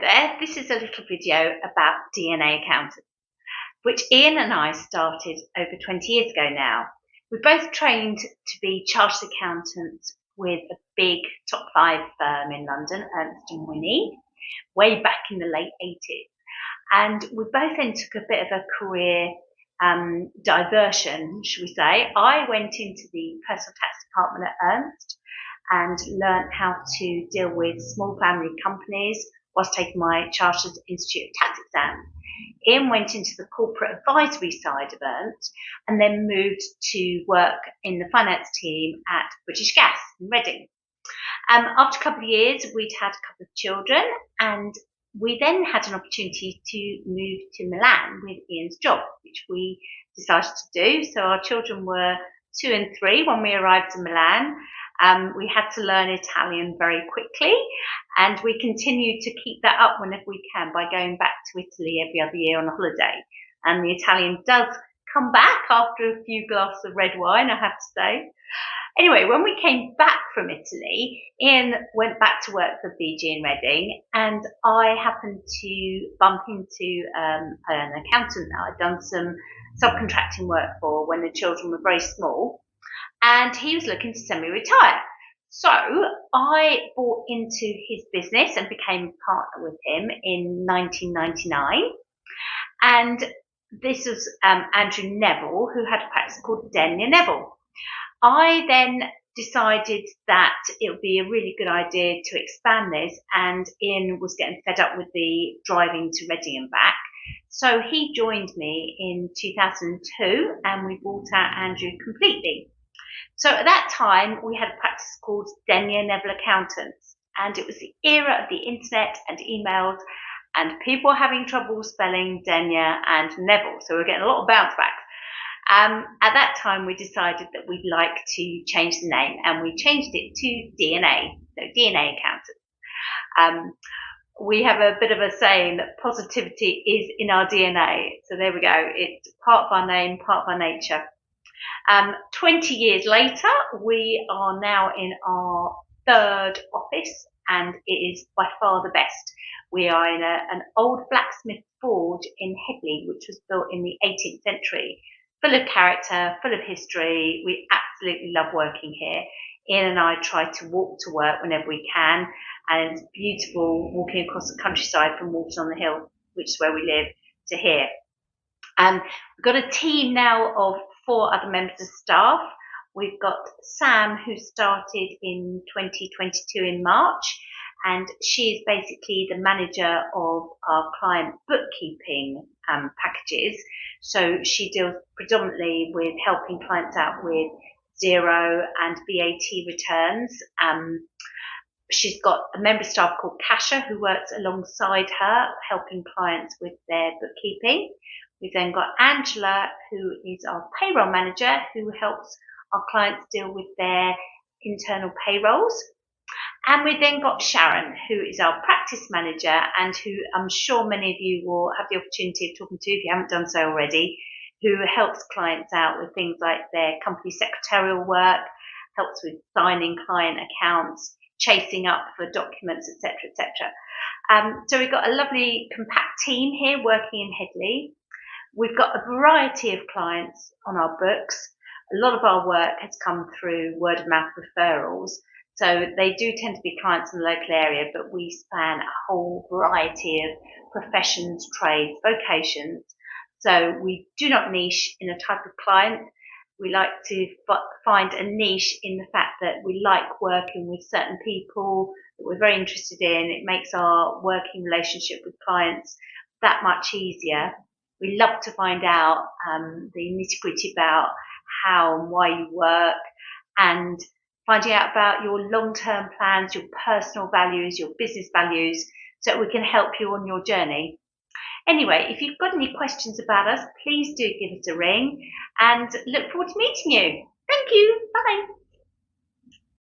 there, this is a little video about DNA accountants, which Ian and I started over 20 years ago now. We both trained to be chartered accountants with a big top 5 firm in London, Ernst & Whinney, way back in the late 80s. And we both then took a bit of a career diversion, should we say. I went into the personal tax department at Ernst and learnt how to deal with small family companies whilst taking my Chartered Institute of Tax exam. Ian went into the corporate advisory side of Ernst and then moved to work in the finance team at British Gas in Reading. After a couple of years, we'd had a couple of children, and we then had an opportunity to move to Milan with Ian's job, which we decided to do. So our children were 2 and 3 when we arrived in Milan. We had to learn Italian very quickly, and we continue to keep that up whenever we can by going back to Italy every other year on a holiday. And the Italian does come back after a few glasses of red wine, I have to say. Anyway, when we came back from Italy, Ian went back to work for BG in Reading, and I happened to bump into an accountant that I'd done some subcontracting work for when the children were very small, and he was looking to semi-retire. So I bought into his business and became a partner with him in 1999. And this was Andrew Neville, who had a practice called Denyer Neville. I then decided that it would be a really good idea to expand this, and Ian was getting fed up with the driving to Reading and back. So he joined me in 2002, and we bought out Andrew completely. So at that time, we had a practice called Denyer Neville Accountants, and it was the era of the internet and emails, and people were having trouble spelling Denyer and Neville, so we were getting a lot of bounce backs. At that time, we decided that we'd like to change the name, and we changed it to DNA, so DNA Accountants. We have a bit of a saying that positivity is in our DNA, so there we go. It's part of our name, part of our nature. 20 years later, we are now in our 3rd office, and it is by far the best. We are in an old blacksmith forge in Headley, which was built in the 18th century. Full of character, full of history. We absolutely love working here. Ian and I try to walk to work whenever we can, and it's beautiful walking across the countryside from Walton on the Hill, which is where we live, to here. We've got a team now of 4 other members of staff. We've got Sam, who started in 2022 in March, and she is basically the manager of our client bookkeeping packages. So she deals predominantly with helping clients out with Xero and VAT returns. She's got a member of staff called Kasha, who works alongside her, helping clients with their bookkeeping. We've then got Angela, who is our payroll manager, who helps our clients deal with their internal payrolls. And we've then got Sharon, who is our practice manager, and who I'm sure many of you will have the opportunity of talking to if you haven't done so already, who helps clients out with things like their company secretarial work, helps with signing client accounts, chasing up for documents, etc., etc. So we've got a lovely compact team here working in Headley. We've got a variety of clients on our books. A lot of our work has come through word of mouth referrals. So they do tend to be clients in the local area, but we span a whole variety of professions, trades, vocations. So we do not niche in a type of client. We like to find a niche in the fact that we like working with certain people that we're very interested in. It makes our working relationship with clients that much easier. We love to find out the nitty-gritty about how and why you work, and finding out about your long-term plans, your personal values, your business values, so that we can help you on your journey. Anyway, if you've got any questions about us, please do give us a ring, and look forward to meeting you. Thank you. Bye.